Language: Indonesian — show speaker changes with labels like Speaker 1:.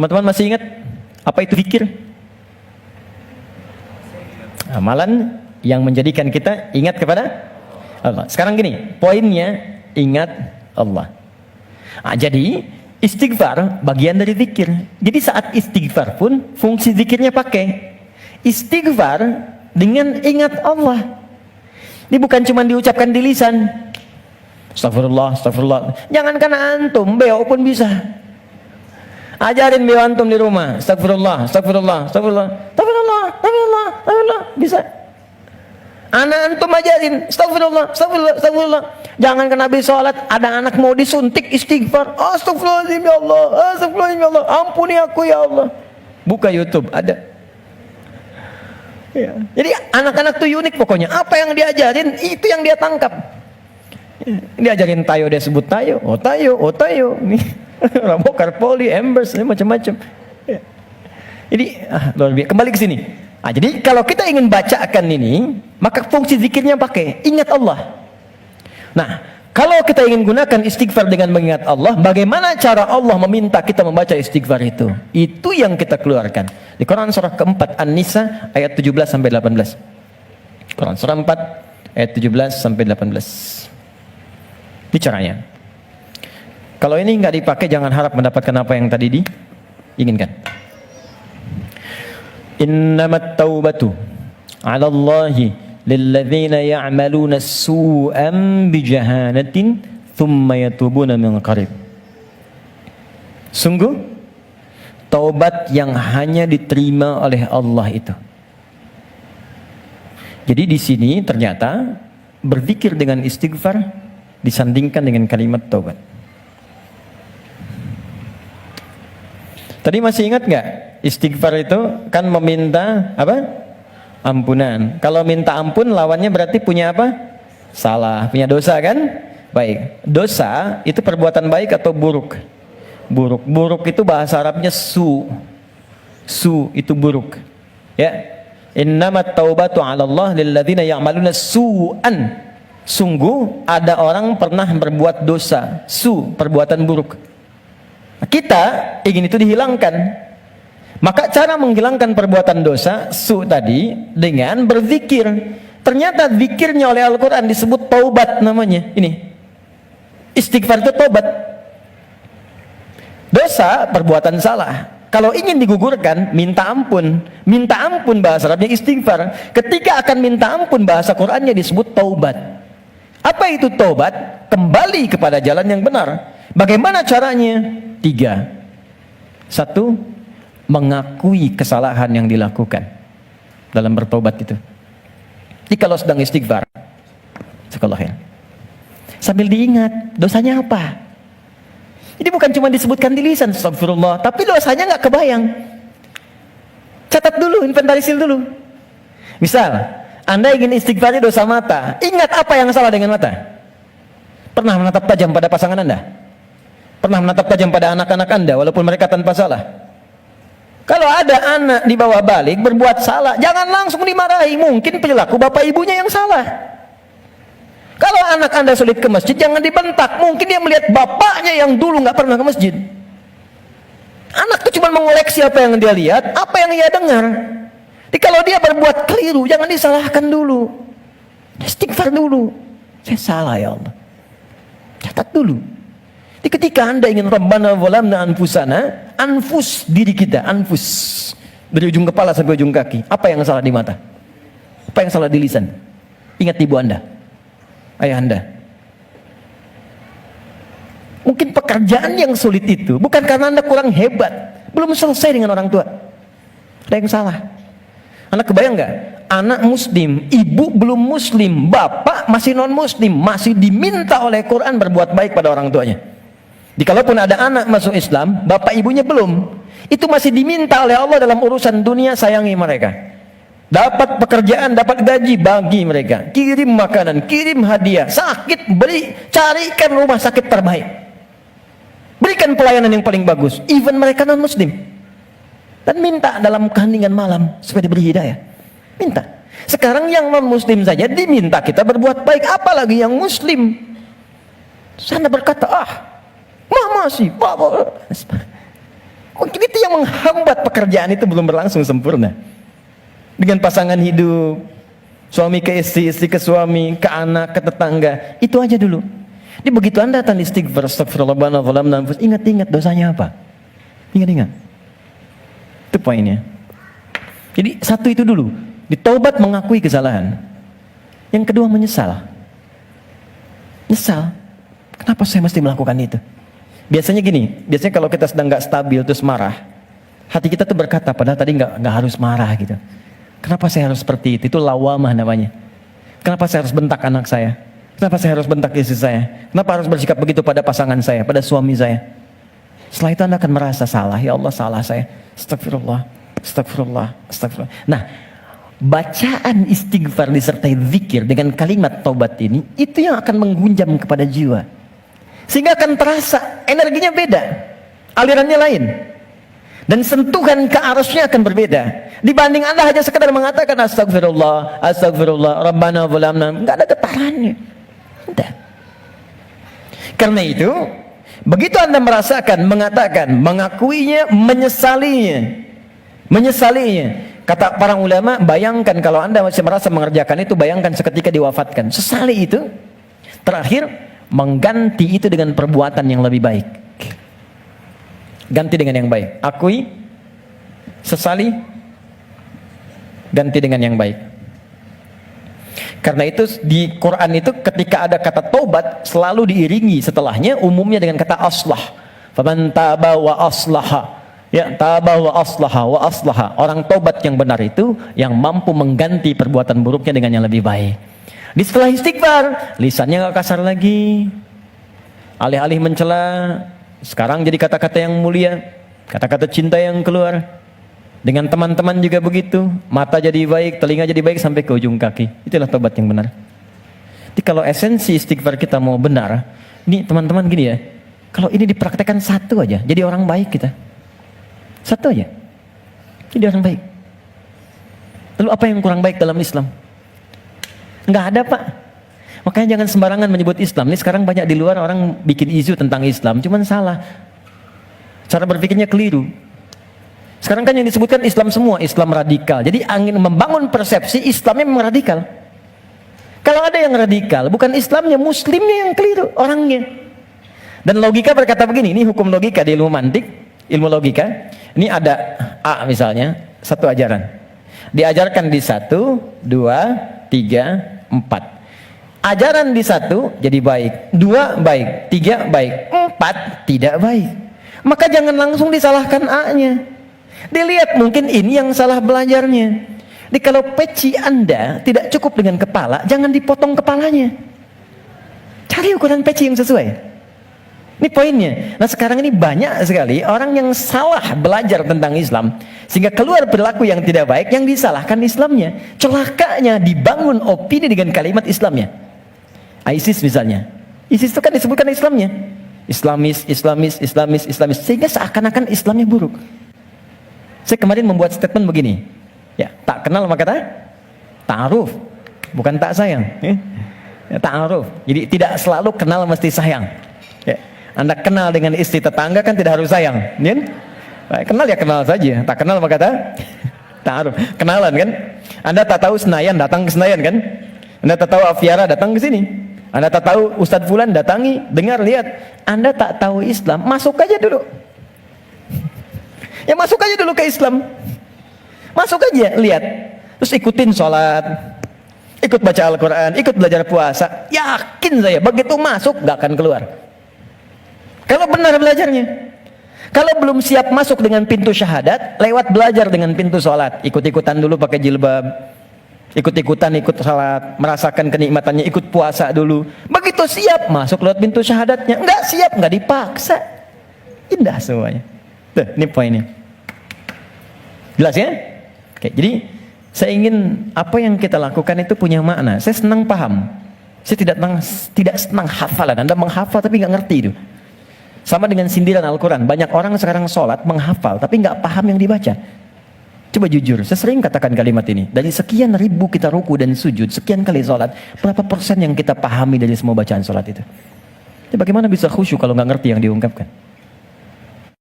Speaker 1: Teman-teman masih ingat apa itu zikir? Amalan yang menjadikan kita ingat kepada Allah. Sekarang gini, poinnya ingat Allah. Jadi istighfar bagian dari zikir. Jadi saat istighfar pun fungsi zikirnya pakai istighfar dengan ingat Allah. Ini bukan cuma diucapkan di lisan. Astagfirullah, astagfirullah. Jangankan antum, beo pun bisa. Ajarin beo antum di rumah. Astagfirullah, astagfirullah, astagfirullah, astagfirullah, astagfirullah, astagfirullah. Bisa. Anak antum ajarin. Astagfirullah, astagfirullah, astagfirullah. Jangankan habis sholat, ada anak mau disuntik istighfar. Astagfirullahaladzim ya Allah, astagfirullahaladzim ya Allah. Ampuni aku ya Allah. Buka YouTube, ada. Ya. Jadi anak-anak tuh unik pokoknya. Apa yang diajarin, itu yang dia tangkap. Diajarin tayo, dia sebut tayo. Oh tayo, oh tayo. Nih, Rabokar, Poli, Embers, macam-macam. Ya. Jadi, luar biasa. Kembali ke sini. Jadi kalau kita ingin bacakan ini, maka fungsi zikirnya pakai ingat Allah. Nah, kalau kita ingin gunakan istighfar dengan mengingat Allah, bagaimana cara Allah meminta kita membaca istighfar itu? Itu yang kita keluarkan. Di Quran surah keempat An-Nisa ayat 17 sampai 18. Quran surah 4 ayat 17 sampai 18. Ini caranya. Kalau ini nggak dipakai, jangan harap mendapatkan apa yang tadi diinginkan. Innamat taubatu 'ala Allahi lilladzina ya'maluna su'an bijahanatin thumma yatubuna min qarib. Sungguh taubat yang hanya diterima oleh Allah itu. Jadi di sini ternyata berzikir dengan istighfar disandingkan dengan kalimat taubat. Tadi masih ingat nggak? Istighfar itu kan meminta apa? Ampunan. Kalau minta ampun lawannya berarti punya apa? Salah, punya dosa kan? Baik. Dosa itu perbuatan baik atau buruk? Buruk. Buruk itu bahasa Arabnya su. Su itu buruk. Ya. Innamat taubatu 'ala Allah lilladzina ya'maluna su'an. Sungguh ada orang pernah berbuat dosa, su, perbuatan buruk. Kita ingin itu dihilangkan. Maka cara menghilangkan perbuatan dosa, su tadi, dengan berzikir. Ternyata zikirnya oleh Al-Quran disebut taubat namanya. Ini, istighfar itu taubat. Dosa, perbuatan salah. Kalau ingin digugurkan, minta ampun. Minta ampun bahasa Arabnya istighfar. Ketika akan minta ampun, bahasa Qurannya disebut taubat. Apa itu taubat? Kembali kepada jalan yang benar. Bagaimana caranya? 3. 1, mengakui kesalahan yang dilakukan dalam bertobat itu. Jadi kalau sedang istighfar, sambil diingat dosanya apa. Jadi bukan cuma disebutkan di lisan astagfirullah, tapi dosanya nggak kebayang. Catat dulu, inventarisir dulu. Misal Anda ingin istighfarnya dosa mata, ingat apa yang salah dengan mata. Pernah menatap tajam pada pasangan Anda? Pernah menatap tajam pada anak-anak Anda walaupun mereka tanpa salah? Kalau ada anak di bawah balik berbuat salah, jangan langsung dimarahi. Mungkin perilaku bapak ibunya yang salah. Kalau anak Anda sulit ke masjid, jangan dibentak. Mungkin dia melihat bapaknya yang dulu nggak pernah ke masjid. Anak itu cuma mengoleksi apa yang dia lihat, apa yang ia dengar. Jadi kalau dia berbuat keliru, jangan disalahkan dulu. Istighfar dulu. Saya salah ya Allah. Catat dulu. Jadi ketika Anda ingin Rabbana zalamna anfusana, anfus diri kita, anfus. Dari ujung kepala sampai ujung kaki. Apa yang salah di mata? Apa yang salah di lisan? Ingat ibu Anda, ayah Anda. Mungkin pekerjaan yang sulit itu bukan karena Anda kurang hebat, belum selesai dengan orang tua. Ada yang salah. Anak kebayang nggak? Anak muslim, ibu belum muslim, bapak masih non muslim, masih diminta oleh Quran berbuat baik pada orang tuanya. Jadi kalaupun ada anak masuk Islam, bapak ibunya belum, itu masih diminta oleh Allah dalam urusan dunia, sayangi mereka. Dapat pekerjaan, dapat gaji, bagi mereka. Kirim makanan, kirim hadiah. Sakit, beri, carikan rumah sakit terbaik. Berikan pelayanan yang paling bagus, even mereka non muslim. Dan minta dalam keheningan malam supaya diberi hidayah. Minta. Sekarang yang non muslim saja diminta kita berbuat baik, apalagi yang muslim. Sana berkata, masih mungkin itu yang yang menghambat pekerjaan itu belum berlangsung sempurna. Dengan pasangan hidup, suami ke istri, istri ke suami, ke anak, ke tetangga, itu aja dulu. Jadi begitu Anda datang istighfar, astagfirullahaladzim, ingat-ingat dosanya apa. Ingat-ingat. Itu poinnya. Jadi satu itu dulu, ditaubat mengakui kesalahan. Yang kedua menyesal. Nyesal. Kenapa saya mesti melakukan itu? Biasanya gini, biasanya kalau kita sedang nggak stabil terus marah, hati kita tuh berkata, padahal tadi nggak harus marah gitu. Kenapa saya harus seperti itu? Itu lawamah namanya. Kenapa saya harus bentak anak saya? Kenapa saya harus bentak istri saya? Kenapa harus bersikap begitu pada pasangan saya, pada suami saya? Setelah itu Anda akan merasa salah. Ya Allah, salah saya. Astagfirullah, astagfirullah, astagfirullah. Nah, bacaan istighfar disertai zikir dengan kalimat taubat ini, itu yang akan menggunjam kepada jiwa. Sehingga akan terasa energinya beda, alirannya lain. Dan sentuhan ke arusnya akan berbeda. Dibanding Anda hanya sekedar mengatakan astagfirullah, astagfirullah, rabbana zalamna, enggak ada getarannya. Tidak. Karena itu, begitu Anda merasakan, mengatakan, mengakuinya, menyesalinya. Kata para ulama, bayangkan kalau Anda masih merasa mengerjakan itu, bayangkan seketika diwafatkan. Sesali itu, terakhir, mengganti itu dengan perbuatan yang lebih baik. Ganti dengan yang baik. Akui, sesali, ganti dengan yang baik. Karena itu di Quran itu ketika ada kata taubat selalu diiringi setelahnya umumnya dengan kata aslah. Faman taba wa aslaha. Ya, taba wa aslaha wa aslaha. Orang taubat yang benar itu yang mampu mengganti perbuatan buruknya dengan yang lebih baik. Di setelah istighfar, lisannya nggak kasar lagi. Alih-alih mencela, sekarang jadi kata-kata yang mulia, kata-kata cinta yang keluar. Dengan teman-teman juga begitu, mata jadi baik, telinga jadi baik sampai ke ujung kaki. Itulah tobat yang benar. Jadi kalau esensi istighfar kita mau benar, ini teman-teman gini ya, kalau ini dipraktekkan satu aja, jadi orang baik kita. Satu aja, jadi orang baik. Lalu apa yang kurang baik dalam Islam? Nggak ada, Pak. Makanya jangan sembarangan menyebut Islam. Ini sekarang banyak di luar orang bikin isu tentang Islam, cuman salah. Cara berpikirnya keliru. Sekarang kan yang disebutkan Islam semua, Islam radikal. Jadi angin membangun persepsi Islamnya memang radikal. Kalau ada yang radikal, bukan Islamnya, Muslimnya yang keliru, orangnya. Dan logika berkata begini, ini hukum logika di ilmu mantik, ilmu logika. Ini ada A misalnya, satu ajaran. Diajarkan di 1, 2, 3, 4. Ajaran di 1 jadi baik, 2 baik, 3 baik, 4 tidak baik. Maka jangan langsung disalahkan A-nya. Dilihat mungkin ini yang salah belajarnya. Jadi kalau peci Anda tidak cukup dengan kepala, jangan dipotong kepalanya. Cari ukuran peci yang sesuai. Ini poinnya. Nah sekarang ini banyak sekali orang yang salah belajar tentang Islam, sehingga keluar perilaku yang tidak baik, yang disalahkan Islamnya. Celakanya dibangun opini dengan kalimat Islamnya. ISIS misalnya. ISIS itu kan disebutkan Islamnya. Islamis, Islamis, Islamis, Islamis. Sehingga seakan-akan Islamnya buruk. Saya kemarin membuat statement begini, ya, tak kenal maka ta'aruf, bukan tak sayang. Ya, ta'aruf. Jadi tidak selalu kenal mesti sayang. Ya, Anda kenal dengan istri tetangga kan tidak harus sayang, ya? Kenal ya kenal saja. Tak kenal maka ta'aruf. Kenalan kan? Anda tak tahu Senayan, datang ke Senayan kan? Anda tak tahu Aviara, datang ke sini. Anda tak tahu Ustadz Fulan, datangi, dengar, lihat. Anda tak tahu Islam, masuk aja dulu. Ya masuk aja dulu ke Islam. Masuk aja, lihat. Terus ikutin sholat, ikut baca Al-Quran, ikut belajar puasa. Yakin saya, begitu masuk gak akan keluar. Kalau benar belajarnya. Kalau belum siap masuk dengan pintu syahadat, lewat belajar dengan pintu sholat. Ikut-ikutan dulu pakai jilbab. Ikut-ikutan, ikut sholat. Merasakan kenikmatannya, ikut puasa dulu. Begitu siap, masuk lewat pintu syahadatnya. Enggak siap, enggak dipaksa. Indah semuanya. Tuh, ini poinnya. Jelas ya? Oke, jadi saya ingin apa yang kita lakukan itu punya makna. Saya senang paham. Saya tidak senang hafalan. Anda menghafal tapi nggak ngerti itu. Sama dengan sindiran Al-Quran. Banyak orang sekarang sholat menghafal tapi nggak paham yang dibaca. Coba jujur, saya sering katakan kalimat ini. Dari sekian ribu kita ruku dan sujud, sekian kali sholat, berapa persen yang kita pahami dari semua bacaan sholat itu? Jadi bagaimana bisa khusyuk kalau nggak ngerti yang diungkapkan?